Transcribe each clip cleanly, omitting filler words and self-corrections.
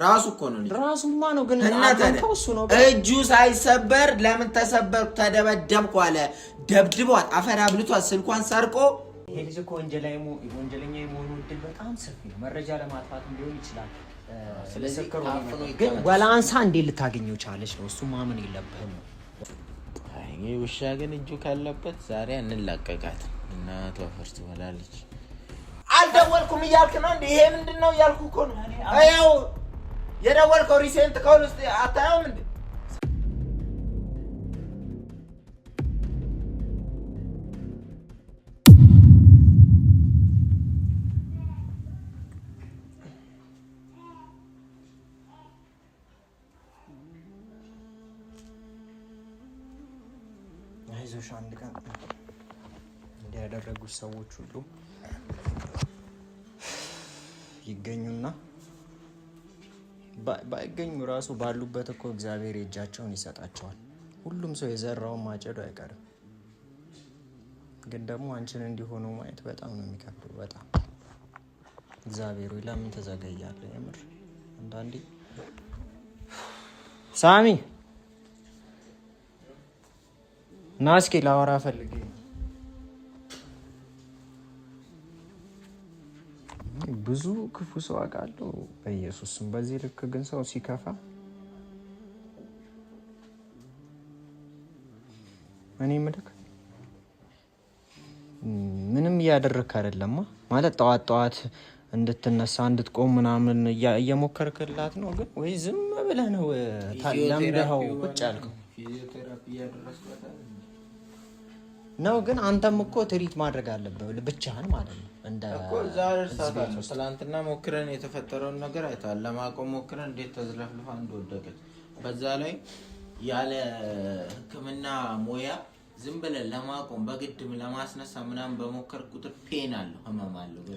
ራሱ እኮ ነው ራሱማ ነው ግን አንተው እሱ ነው እጁ ሳይሰበር ለምን ተሰበር ተደበደብኩ አለ ደብድቧት አፈር አብልቷት ስልኳን ሰርቆ ይሄ ልጅ እኮ ወንጀለኛ የመሆኑ እድል በጣም ሰፊ ነው መረጃ ለማጥፋት ሊሆን ይችላል ስለዚህ ግን ወላንሳ እንዴት ልታገኘው ቻለች ነው እሱ ማመን የለብህም አይ ውሻ ግን እጁ ካለበት ዛሬ እንላቀቃት እናቷ ፈርስ ትበላለች አልደወልኩም እያልክ ነው እንዴ ይሄ ምንድነው እያልኩ እኮ ነው አያው የደወልከው ሪሴንት ኮል ውስጥ አታየውም እንዴ አይዞሽ አንድ ቀን እንዲያደረጉት ሰዎች ሁሉ ይገኙና ባይገኙ ራሱ ባሉበት እኮ እግዚአብሔር እጃቸውን ይሰጣቸዋል ሁሉም ሰው የዘራውን ማጨዱ አይቀርም ግን ደግሞ አንቺን እንዲሆኑ ማየት በጣም ነው የሚከብደው በጣም እግዚአብሔር ወይ ለምን ተዘገያለህ የምር አንዳንዴ ሳሚ ናስኪ ላወራ ፈልጌ ብዙ ክፉ ሰው አውቃለሁ በኢየሱስም በዚህ ልክ ግን ሰው ሲከፋ እኔ ምንም እያደረክ አይደለም ማለት ጠዋት እንድትነሳ እንድትቆም ምናምን እየሞከርክላት ነው ግን ወይ ዝም ብለህ ነው ታለምደው ቁጭ ያልከው ፊዚዮቴራፒ ያደረስኩት ነው ግን አንተም እኮ ትሪት ማድረግ አለብህ ብቻህን ማለት ነው እንደ እኮ ዛሬ ሰላንትና ሞክረን የተፈጠረውን ነገር አይታል ለማቆም ሞክረን እንዴት ተዝለፍልፋ እንደወደቀች በዛ ላይ ያለ ህክምና ሞያ ዝም ብለን ለማቆም በግድም ለማስነሳ ምናምን በመከር ቁጥር ፔን አለው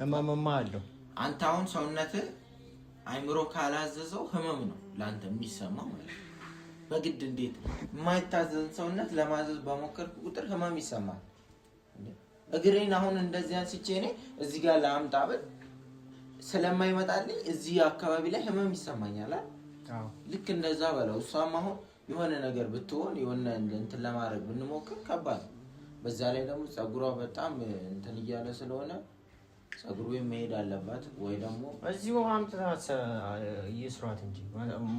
ህመም አለው አንተ አሁን ሰውነት አይምሮ ካላዘዘው ህመም ነው ላንተ የሚሰማው ማለት በግድ እንዴት የማይታዘዝ ሰውነት ለማዘዝ በመከር ቁጥር ህመም ይሰማል እግሬን አሁን እንደዚህ አንስቼ እኔ እዚህ ጋር ላምጣበት ስለማይመጣልኝ እዚህ አካባቢ ላይ ህመም ይሰማኛል አዎ ልክ እንደዛ በለው እሷም አሁን የሆነ ነገር ብትሆን የሆነ እንትን ለማድረግ ብንሞክር ከባድ በዛ ላይ ደግሞ ጸጉሯ በጣም እንትን ይያለ ስለሆነ ጸጉሩ መሄድ አለባት ወይ ደግሞ እዚሁ አምጥታት ይስራት እንጂ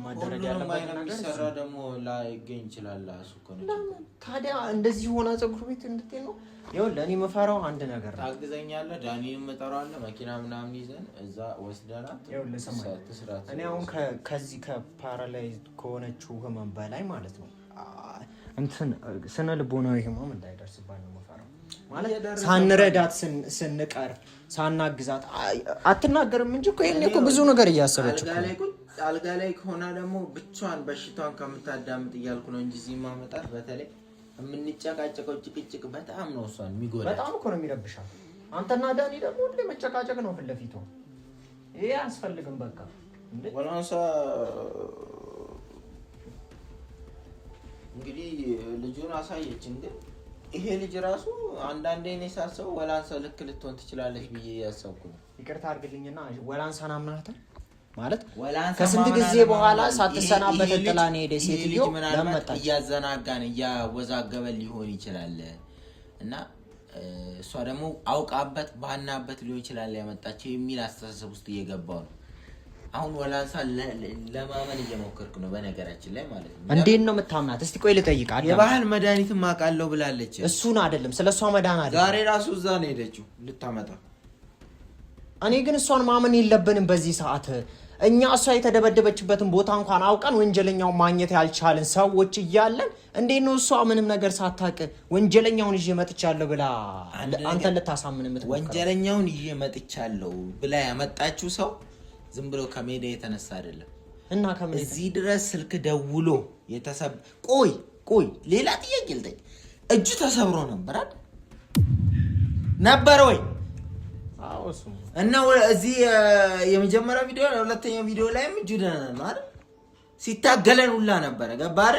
ማደረግ ያለበት ነገር ሰራ ደግሞ ላይገኝ ይችላል አሱኮ ነው ታዲያ እንደዚህ ሆና ጸጉሩ ቤት እንድትይ ነው ይኸው ለኔ መፈራው አንድ ነገር ነው ታግዘኛለህ ዳኒን መጠራዋለህ መኪና ምናምን ይዘን እዛ ወስደናት ይኸው ለሰማት እኔ አሁን ከዚህ ከፓራላይዝ ከሆነችው ህመም በላይ ማለት ነው እንትን ስነ ልቦናዊ ህመም እንዳይደርስባት ነው መፈራው ማለት ሳንረዳት ስንቀር ሳናግዛት አትናገርም እንጂ እኮ ይሄን እኮ ብዙ ነገር እያሰበች አልጋ ላይ ሆና ደግሞ ብቻዋን በሽታውን ከምታዳምጥ እያልኩ ነው እንጂ እዚህ ማመጣት በተለይ የምንጨቃጨቀው ጭቅጭቅ በጣም ነው እሷን የሚጎዳ በጣም እኮ ነው የሚረብሻት አንተና ዳኒ ደግሞ ሁሌ መጨቃጨቅ ነው ፊት ለፊቱ ይሄ አያስፈልግም በቃ እንዴ ወላንሳ እንግዲህ ልጁን አሳየችን ግን ይሄ ልጅ ራሱ አንዳንዴ እኔ ሳስበው ወላንሳ ልክ ልትሆን ትችላለች ብዬ ያሰብኩ ነው ይቅርታ አድርግልኝና ወላንሳን አምናታል ማለት ከስንት ጊዜ በኋላ ሳትሰናበት ተጥላኔ ሄደ ሴትዮ ለመጣች ያዘናጋን ያወዛገበ ሊሆን ይችላል እና እሷ ደግሞ አውቃበት ባናበት ሊሆን ይችላል ያመጣቸው የሚል አስተሳሰብ ውስጥ እየገባው ነው አሁን ወላንሳ ለማመን እየሞከርኩ ነው በነገራችን ላይ ማለት ነው እንዴት ነው የምታምናት እስቲ ቆይ ልጠይቃት የባህል መድኃኒት ማቃለው ብላለች እሱን አይደለም ስለሷ መዳን አይደለም ዛሬ ራሱ እዛ ነው ሄደችው ልታመጣ እኔ ግን እሷን ማመን የለብንም በዚህ ሰዓት እኛ እሷ የተደበደበችበትን ቦታ እንኳን አውቀን ወንጀለኛውን ማግኘት ያልቻልን ሰዎች እያለን እንዴት ነው እሷ ምንም ነገር ሳታውቅ ወንጀለኛውን ይዤ መጥቻለሁ ብላ አንተ ልታሳምን የምትሞክረው ወንጀለኛውን ይዤ መጥቻለሁ ብላ ያመጣችው ሰው ዝም ብሎ ከሜዳ የተነሳ አይደለም እና ከምን እዚህ ድረስ ስልክ ደውሎ ቆይ ሌላ ጥያቄ ልጠይቅ እጁ ተሰብሮ ነበር ወይ አዎ እሱ እና እዚህ የመጀመሪያው ቪዲዮ ሁለተኛው ቪዲዮ ላይም እጁ ደህና ነው አይደል ሲታገለን ሁላ ነበር ገባህ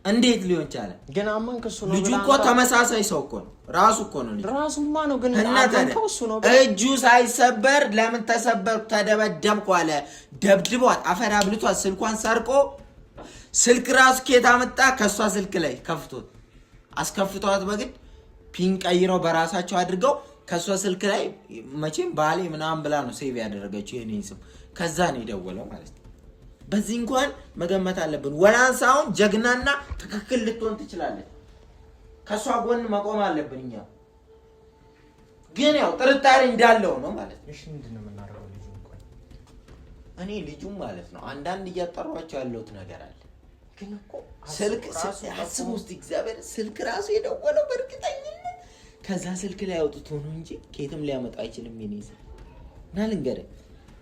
እንዴት ሊሆን ቻለ? ግን አመንክ እሱ ነው። ልጁ እኮ ተመሳሳይ ሰው እኮ ነው። ራሱ እኮ ነው ልጁ። ራሱማ ነው ግን አመንከው እሱ ነው። እጁ ሳይሰበር ለምን ተሰበርኩ ተደበደብኩ አለ። ደብድቧት አፈር አብልቷት ስልኳን ሰርቆ ስልክ ራሱ ኬታ መጣ ከሷ ስልክ ላይ ከፍቶት አስከፍቷት በግድ ፒን ቀይረው በራሳቸው አድርገው ከሷ ስልክ ላይ መቼም ባሌ ምናምን ብላ ነው ሴቭ ያደረገችው የኔን ስም። ከዛ ነው የደወለው ማለት ነው። በዚህ እንኳን መገመት አለብን። ወላንሳውን ጀግናና ትክክል ልትሆን ትችላለች። ከሷ ጎን መቆም አለብን እኛ። ግን ያው ጥርጣሬ እንዳለው ነው ማለት ነው። እሺ ምንድነው የምናደርገው? ልጁ እንኳን እኔ ልጁም ማለት ነው አንዳንድ እያጠሯቸው ያለውት ነገር አለ። ግን እኮ ስልክ አስቡ ውስጥ እግዚአብሔር ስልክ ራሱ የደወለው በእርግጠኝነት ከዛ ስልክ ላይ አውጥቶ ነው እንጂ ከየትም ሊያመጣ አይችልም። የኔ ስልክ እና ልንገርህ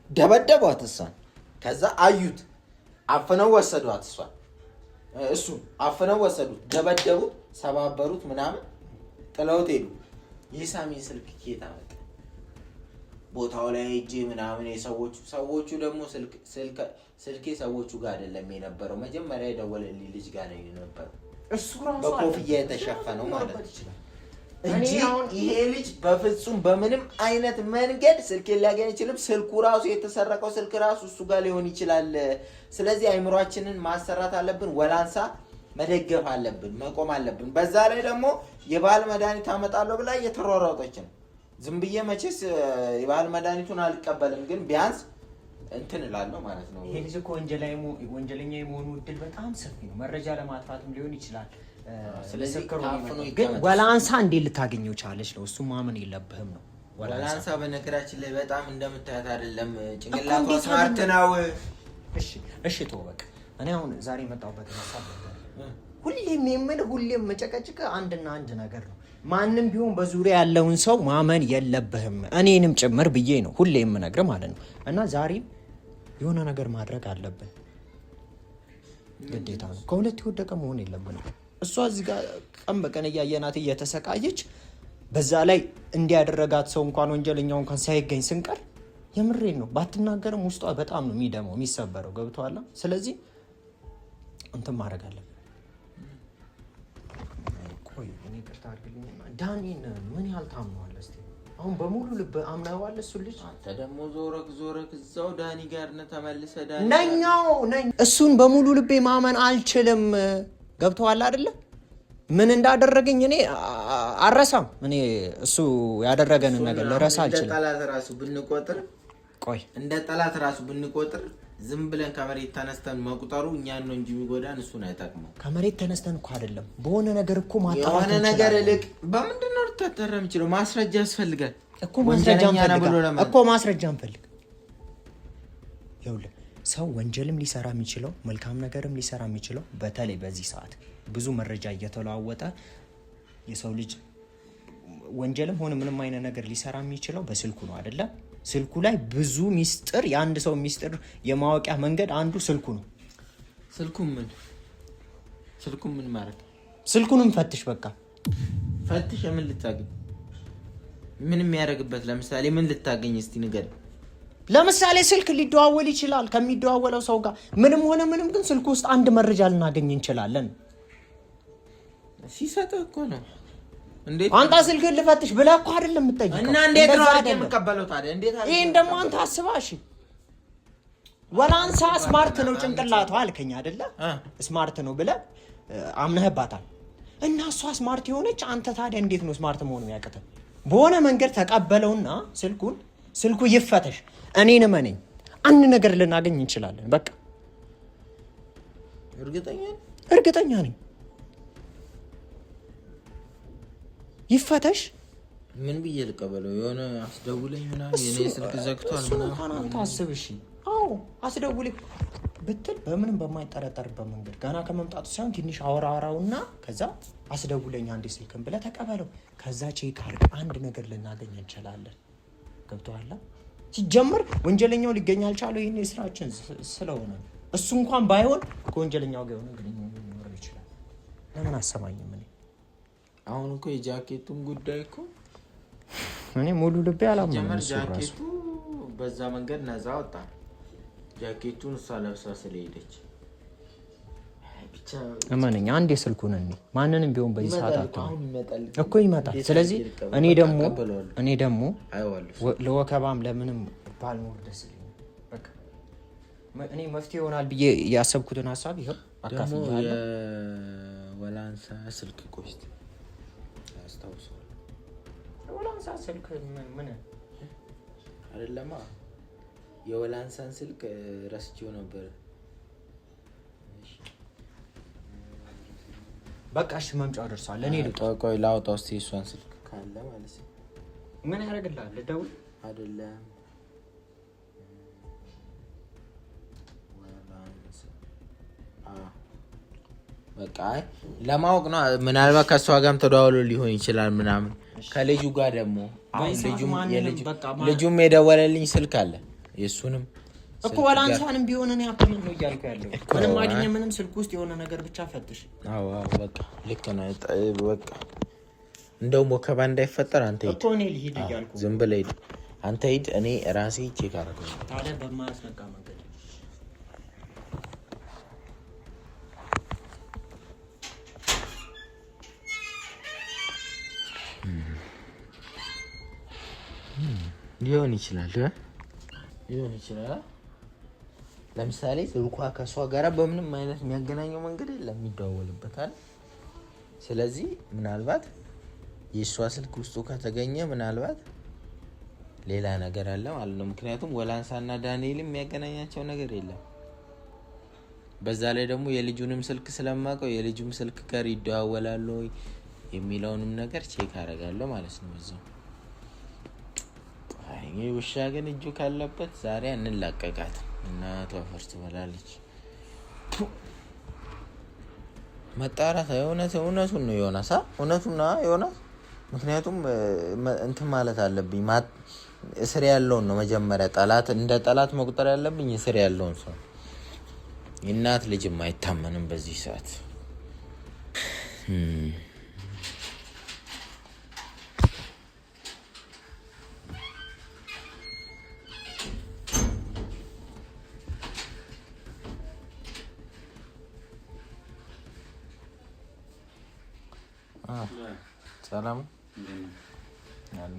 ደበደቧት እሷን። ከዛ አዩት አፍነው ወሰዷት እሷን እሱን አፍነው ወሰዱት፣ ደበደቡት፣ ሰባበሩት ምናምን ጥለውት ሄዱ። የሳሚን ስልክ ኬታ መጣ ቦታው ላይ እጄ ምናምን ሰዎቹ ደግሞ ስልኬ ሰዎቹ ጋር አይደለም የነበረው መጀመሪያ የደወለልኝ ልጅ ጋር ነው የነበረው። እሱ ራሱ በኮፍያ የተሸፈነው ማለት ነው እንጂ ይሄ ልጅ በፍጹም በምንም አይነት መንገድ ስልክ ሊያገኝ አይችልም። ስልኩ ራሱ የተሰረቀው ስልክ ራሱ እሱ ጋር ሊሆን ይችላል። ስለዚህ አይምሯችንን ማሰራት አለብን። ወላንሳ መደገፍ አለብን፣ መቆም አለብን። በዛ ላይ ደግሞ የባህል መድኃኒት አመጣለሁ ብላ እየተሯሯጠች ነው። ዝም ብዬ መቼስ የባህል መድኃኒቱን አልቀበልም፣ ግን ቢያንስ እንትን እላለሁ ማለት ነው። ይሄ ልጅ እኮ ወንጀለኛ የመሆኑ እድል በጣም ሰፊ ነው። መረጃ ለማጥፋትም ሊሆን ይችላል። ስለዚህ ግን ወላንሳ እንዴት ልታገኘው ቻለች ነው እሱ ማመን የለብህም ነው። ወላንሳ በነገራችን ላይ በጣም እንደምታያት አይደለም፣ ጭንቅላቷ ስማርት ነው። እሺ ተው በቃ። እኔ አሁን ዛሬ መጣሁበት ሀሳብ ሁሌም የምልህ ሁሌም መጨቀጭቅ አንድና አንድ ነገር ነው። ማንም ቢሆን በዙሪያ ያለውን ሰው ማመን የለብህም፣ እኔንም ጭምር ብዬ ነው ሁሌ የምነግርህ ማለት ነው። እና ዛሬም የሆነ ነገር ማድረግ አለብን፣ ግዴታ ነው። ከሁለት የወደቀ መሆን የለብንም። እሷ እዚህ ጋር ቀን በቀን እያየናት እየተሰቃየች፣ በዛ ላይ እንዲያደረጋት ሰው እንኳን ወንጀለኛው እንኳን ሳይገኝ ስንቀር የምሬን ነው ባትናገርም ውስጧ በጣም ነው የሚደመው የሚሰበረው። ገብቶሃል? ስለዚህ እንትን ማድረግ አለብን። ቆይ እኔ ቅርታ አድርግልኝና ዳኒን ምን ያህል ታምነዋለህ? እስኪ አሁን በሙሉ ልብ አምነዋለህ? እሱ ልጅ አንተ ደግሞ ዞረክ እዛው ዳኒ ጋር ነህ ተመልሰህ ዳኒ ነኝ እሱን በሙሉ ልቤ ማመን አልችልም። ገብቶሃል አይደለ? ምን እንዳደረገኝ እኔ አረሳም። እኔ እሱ ያደረገንን ነገር ልረሳ አልችልም። እንደ ጠላት ራሱ ብንቆጥር ዝም ብለን ከመሬት ተነስተን መቁጠሩ እኛን ነው እንጂ የሚጎዳን እሱን አይጠቅመው። ከመሬት ተነስተን እኮ አይደለም በሆነ ነገር እኮ ማጣራት የሆነ ነገር ልቅ በምንድን ነው ልታጠራ የምችለው? ማስረጃ ያስፈልጋል እኮ ማስረጃ እንፈልግ። ይኸውልህ ሰው ወንጀልም ሊሰራ የሚችለው መልካም ነገርም ሊሰራ የሚችለው በተለይ በዚህ ሰዓት ብዙ መረጃ እየተለዋወጠ የሰው ልጅ ወንጀልም ሆነ ምንም አይነት ነገር ሊሰራ የሚችለው በስልኩ ነው አይደለ? ስልኩ ላይ ብዙ ሚስጥር የአንድ ሰው ሚስጥር የማወቂያ መንገድ አንዱ ስልኩ ነው። ስልኩን ምን ማለት? ስልኩንም ፈትሽ፣ በቃ ፈትሽ። ምን ልታገኝ? ምን የሚያደርግበት? ለምሳሌ ምን ልታገኝ እስቲ ንገር። ለምሳሌ ስልክ ሊደዋወል ይችላል ከሚደዋወለው ሰው ጋር ምንም ሆነ ምንም፣ ግን ስልኩ ውስጥ አንድ መረጃ ልናገኝ እንችላለን። ሲሰጥህ እኮ ነው። እንዴት አንተ ስልክህን ልፈትሽ ብለህ እኮ አይደለም የምትጠይቀው? እና እንዴት ነው አድርገህ የምቀበለው ታዲያ? እንዴት አድርገህ ይሄን ደግሞ አንተ አስባሽ። ወላንሳ ስማርት ነው ጭንቅላቷ አልከኝ አይደለ? ስማርት ነው ብለህ አምነህባታል። እና እሷ ስማርት የሆነች አንተ ታዲያ እንዴት ነው ስማርት መሆኑ ያቀተው? በሆነ መንገድ ተቀበለውና ስልኩ ይፈተሽ። እኔን እመነኝ አንድ ነገር ልናገኝ እንችላለን። በቃ እርግጠኛ ነኝ። ይፈተሽ። ምን ብዬ ልቀበለው? የሆነ አስደውለኝ ምናምን የኔ ስልክ ዘግቷል ምናምን አንተ አስብ። እሺ አዎ አስደውልኝ ብትል በምንም በማይጠረጠርበት መንገድ ገና ከመምጣቱ ሳይሆን ትንሽ አወራውና ከዛ አስደውለኝ አንዴ ስልክን ብለህ ተቀበለው። ከዛ ቼክ አድርግ፣ አንድ ነገር ልናገኝ እንችላለን። ገብቶሃል? ሲጀምር ወንጀለኛው ሊገኝ አልቻለው ይሄን የስራችን ስለሆነ እሱ እንኳን ባይሆን ከወንጀለኛው ጋር የሆነ ግንኙነት ሊኖረው ይችላል። ለምን አሰማኝም? አሁን እኮ የጃኬቱን ጉዳይ እኮ እኔ ሙሉ ልቤ አላመነም። ጃኬቱ በዛ መንገድ ነፃ ወጣ። ጃኬቱን እሷ ለብሳ ስለሄደች ብቻ እማነኛ አንዴ ስልኩን እንዴ ማንንም ቢሆን በዚህ ሰዓት እኮ ይመጣል። ስለዚህ እኔ ደግሞ ለወከባም ለምንም ባልኖር ደስ ይለኛል። በቃ እኔ መፍትሄ ይሆናል ብዬ ያሰብኩትን ሀሳብ ይሄው አካፍያለሁ። ወላንሳ ስልክ ቆይት አስታውሰዋል። ወላንሳ ስልክ ምን አይደለማ የወላንሳን ስልክ ረስቼው ነበር። በቃ እሺ መምጫው ደርሷል። እኔ ቆይ ላውጣው እስቲ እሷን ስልክ ካለ ማለት ነው። ምን ያደርግልሃል? ልደውል አይደለም በቃ ለማወቅ ነው። ምናልባት ከሷ ጋርም ተደዋውሎ ሊሆን ይችላል ምናምን። ከልጁ ጋር ደግሞ ልጁም የደወለልኝ ስልክ አለ የሱንም እኮ ወላንሳንም ቢሆን እኔ አጥመን ነው እያልኩ ያለው። ምንም ማግኘ ምንም ስልክ ውስጥ የሆነ ነገር ብቻ ፈትሽ። አዎ በቃ ልክ ነህ። በቃ እንደውም ወከባ እንዳይፈጠር አንተ ሂድ እኮ እኔ ልሂድ እያልኩ ዝም ብለህ ሂድ አንተ ሂድ። እኔ ራሴ ቼክ አደርጋለሁ። ታዲያ በማያስነካ መንገድ ሊሆን ይችላል። ለምሳሌ ስልኳ ከሷ ጋር በምንም አይነት የሚያገናኘው መንገድ የለም፣ ይደዋወልበታል። ስለዚህ ምናልባት የሷ ስልክ ውስጡ ከተገኘ ምናልባት ሌላ ነገር አለ ማለት ነው። ምክንያቱም ወላንሳና ዳንኤል የሚያገናኛቸው ነገር የለም። በዛ ላይ ደግሞ የልጁንም ስልክ ስለማውቀው የልጁም ስልክ ጋር ይደዋወላሉ የሚለውንም ነገር ቼክ አደርጋለሁ ማለት ነው በዛው። ይሄ ውሻ ግን እጁ ካለበት ዛሬ እንላቀቃት እና ተፈርት በላለች። መጣራት እውነቱን ነው ዮናስ፣ እውነቱን ነው ዮናስ። ምክንያቱም እንትን ማለት አለብኝ እስር ያለውን ነው መጀመሪያ እንደ ጠላት መቁጠር ያለብኝ እስር ያለውን ሰው። የእናት ልጅም አይታመንም በዚህ ሰዓት። ሰላም ያለ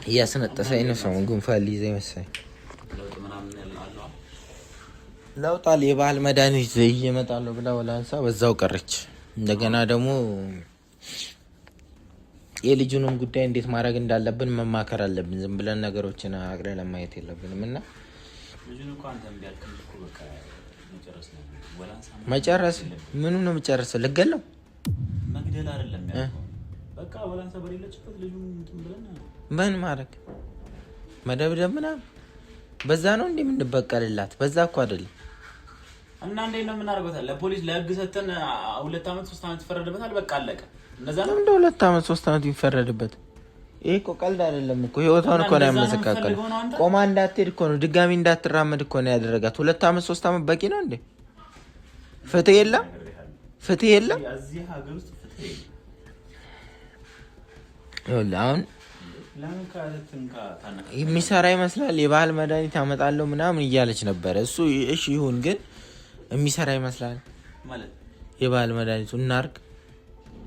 እያስነጠሰኝ ነው። ሰው ጉንፋን ሊይዘኝ መሰለኝ። ለውጣል የባህል መድኃኒት ይዤ እመጣለሁ ብላ ወላንሳ በዛው ቀረች። እንደገና ደግሞ የልጁንም ጉዳይ እንዴት ማድረግ እንዳለብን መማከር አለብን። ዝም ብለን ነገሮችን አቅረን ለማየት የለብንም እና መጨረስ ምኑ ነው መጨረስ? ልገለው መግደል አይደለም ያለው። በቃ ወላንሳ በሌለችበት ልጁን እንትን ብለን ምን ማድረግ መደብደብ ምናምን በዛ ነው እንዴ የምንበቀልላት? በዛ እኮ አይደለም። እና እንዴት ነው የምናደርገው? ለፖሊስ ለህግ ሰተን 2 አመት 3 አመት ይፈረድበታል። በቃ አለቀ። እንደዛ ነው እንደ 2 አመት 3 አመት ይፈረድበት። ይሄ እኮ ቀልድ አይደለም እኮ። ህይወቷን እኮ ነው ያመሰቃቀለ። ቆማ እንዳትሄድ እኮ ነው፣ ድጋሚ እንዳትራመድ እኮ ነው ያደረጋት። 2 አመት 3 አመት በቂ ነው እንዴ? ፍትህ የለም፣ ፍትህ የለም እዚህ ሀገር ውስጥ ፍትህ የለም። አሁን የሚሰራ ይመስላል። የባህል መድኃኒት አመጣለሁ ምናምን እያለች ነበረ። እሱ እሺ ይሁን፣ ግን የሚሰራ ይመስላል ማለት የባህል መድኃኒቱ እናርግ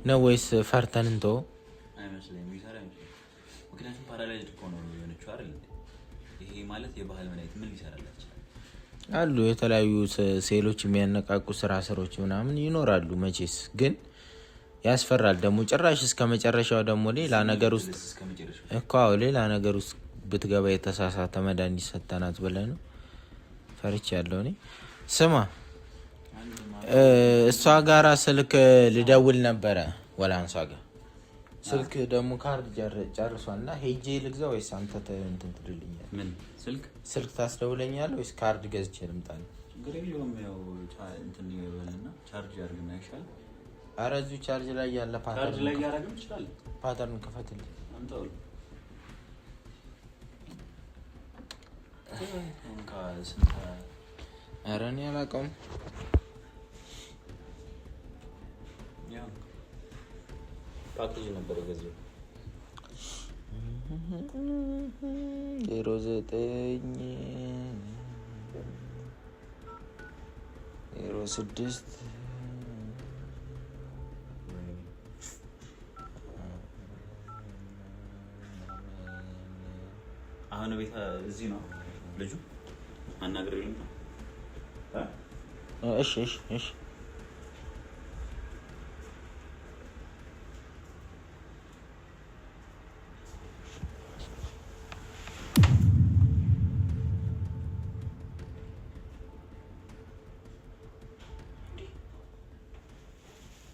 ነው ወይስ ፈርተን እንተው? አይመስለኝም የሚሰራ አይመስለኝም። ምክንያቱም ፓራላይዝድ እኮ ነው የሆነችው አይደል? ይሄ ማለት የባህል መድኃኒት ምን ሊሰራላት ይችላል? አሉ የተለያዩ ሴሎች የሚያነቃቁ ስራዎች ምናምን ይኖራሉ መቼስ፣ ግን ያስፈራል ደግሞ ጭራሽ እስከ መጨረሻው ደግሞ ሌላ ነገር ውስጥ እኮ ሌላ ነገር ውስጥ ብትገባ የተሳሳተ መድኃኒት ሰጠናት ብለህ ነው። ፈርቻለሁ እኔ። ስማ እሷ ጋራ ስልክ ልደውል ነበረ ወላንሳ ጋር። ስልክ ደግሞ ካርድ ጨርሷልና ሄጄ ልግዛ ወይስ አንተ እንትን ትልልኛለህ? ምን ስልክ ታስደውለኛለህ ወይስ ካርድ ገዝቼ ልምጣ? ችግር የለውም። ያው እንትን ይበልና ቻርጅ አድርግና ይሻል። ኧረ እዚሁ ቻርጅ ላይ ያለ ቻርጅ ላይ ያደርግም ይችላል። ፓተርን ክፈትልኝ አንተው ኧረ እኔ አላውቀውም። ፓኬጅ ነበር የገዛው 09 06 አሁን ቤት እዚህ ነው ልጁ አናግረኝ እሺ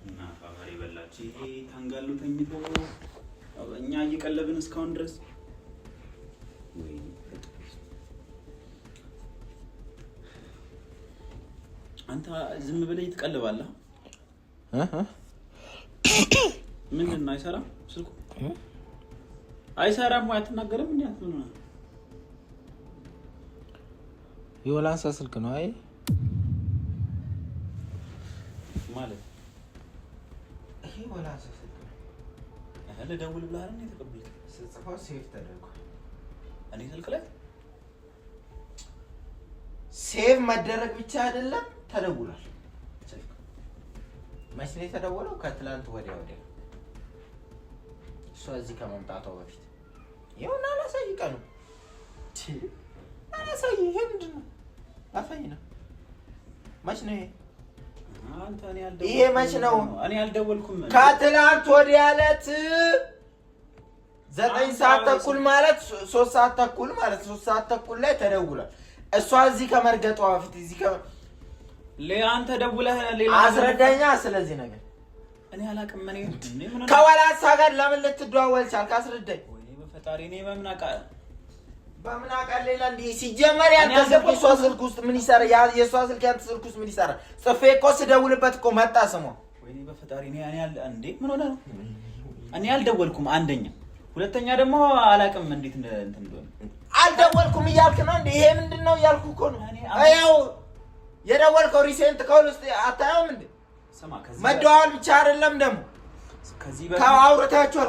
እና ባባሪ በላች ይሄ ታንጋሉ ተኝቶ እኛ እየቀለብን እስካሁን ድረስ አንተ ዝም ብለህ ትቀልባለህ ምንድን ነው አይሰራም ስልኩ አይሰራም ወይ አትናገርም እንዴ አትሆነ የወላንሳ ስልክ ነው አይ ማለት ይሄ ወላንሳ ስልክ ነው አለ ደውል ብለህ አይደል የተቀበልክ ስጽፈው ሴቭ ተደርጓል እኔ ስልክ ላይ ሴቭ መደረግ ብቻ አይደለም ተደውሏል ስልክ መቼ ነው የተደወለው ከትላንት ወዲያ እሷ እዚህ ከመምጣቷ በፊት ይኸውና አላሳይቀ ነው አላሳይ ይሄ ምንድን ነው አሳይና መች ነው አንተ እኔ አልደወልኩም ይሄ መች ነው እኔ አልደወልኩም ከትላንት ወዲያ ዕለት 9 ሰዓት ተኩል ማለት 3 ሰዓት ተኩል ማለት 3 ሰዓት ተኩል ላይ ተደውሏል እሷ እዚህ ከመርገጧ በፊት እዚህ ለአንተ ደውለህ ሌላ አስረዳኛ ስለዚህ ነገር እኔ አላቅም ምን ከወላንሳ ጋር ለምን ልትደዋወል ቻልክ አስረዳኝ ወይኔ በፈጣሪ እኔ በምን አቃ ሌላ እንዴ ሲጀመር ያንተ የሷ ስልክ ውስጥ ምን ይሰራ የሷ ስልክ ያንተ ስልክ ውስጥ ምን ይሰራ ጽፌ እኮ ስደውልበት እኮ መጣ ስሟ ወይኔ በፈጣሪ እኔ እንዴ ምን ሆነ ነው እኔ አልደወልኩም አንደኛ ሁለተኛ ደግሞ አላቅም እንዴት እንትን እንደሆነ አልደወልኩም እያልክ ነው እንዴ ይሄ ምንድነው እያልኩ እኮ ነው አያው የደወልከው ሪሴንት ኮል ውስጥ አታየውም እንዴ ሰማ ከዚህ መደዋወል ብቻ አይደለም ደግሞ ከዚህ ከአውርታችኋል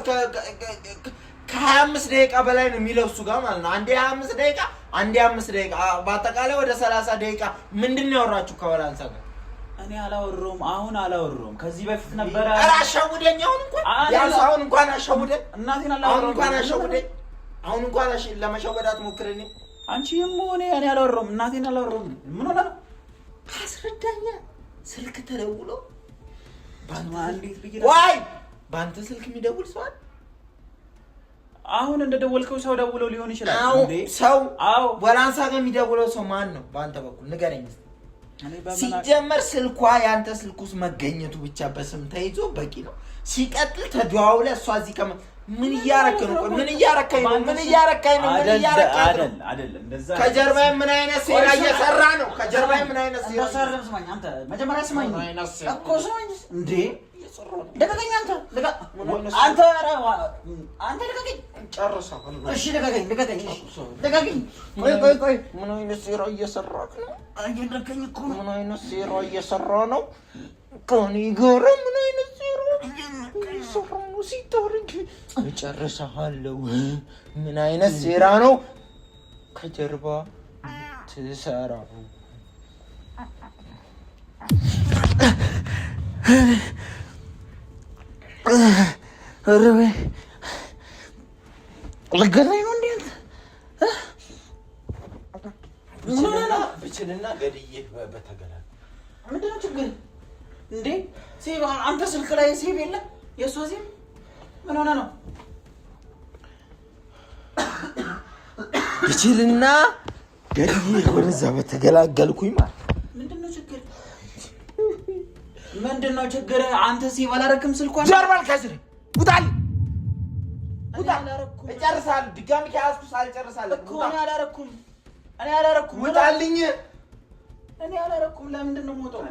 ከ25 ደቂቃ በላይ ነው የሚለው እሱ ጋር ማለት ነው አንዴ 25 ደቂቃ አንዴ 5 ደቂቃ በአጠቃላይ ወደ 30 ደቂቃ ምንድነው ያወራችሁ ከወላንሳ ጋር እኔ አላወራሁም ከዚህ በፊት ነበር አራሻውደኛውን እንኳን ያሳውን እንኳን አሻውደኝ እናቴን አሁን እንኳን ለመሸወዳት ሞክረኝ አንቺም ሆነ እኔ አላወራሁም እናቴን አላወራሁም ምን ሆነ ነው አስረዳኛ ስልክ ተደውሎ ባንዴት ብዬ ዋይ ባንተ ስልክ የሚደውል ሰው አለ አሁን እንደደወልከው ሰው ደውሎ ሊሆን ይችላል እንዴ ሰው ወላንሳ ጋር የሚደውለው ሰው ማን ነው ባንተ በኩል ንገረኝ ሲጀመር ስልኳ ያንተ ስልክ ውስጥ መገኘቱ ብቻ በስም ተይዞ በቂ ነው ሲቀጥል ተደዋውለ እሷ እዚህ ምን እያረከኝ ነው አይደለም እንደዛ ከጀርባዬ ምን አይነት ሴራ እየሰራ ነው ከጀርባዬ ምን አይነት ሴራ ተሰርም ስማኝ አንተ መጀመሪያ ስማኝ እኮ ስማኝ እንዴ ለቀቀኝ አንተ ለቀቀኝ ጨርሰው እሺ ለቀቀኝ ቆይ ምን አይነት ሴራ እየሰራክ ነው አየለከኝ እኮ ምን አይነት ሴራ እየሰራ ነው ከኔ ጋር ምን አይነት ሴራ እየሰራ ነው ሲታርግ እጨርሰሃለሁ ምን አይነት ሴራ ነው ከጀርባ ትሰራው አረበ ለገናኝ ነው እንዴ ብችልና ገድዬ በተገላል ምንድነው ችግር እንዴ ሴቭ አንተ ስልክ ላይ ሴቭ የለም የሷ ሴቭ ምን ሆነ ነው ብችልና ገድዬ ወደዛ በተገላገልኩኝ ማለት ምንድነው ችግር አንተ ሴቭ አላረክም ስልኳን ጀርባል ከስሪ ውጣል እጨርሳለሁ ድጋሚ ከያዝኩ ሳልጨርሳለሁ እኮ እኔ አላረኩም ውጣልኝ እኔ አላረኩም ለምንድን ነው የምወጣው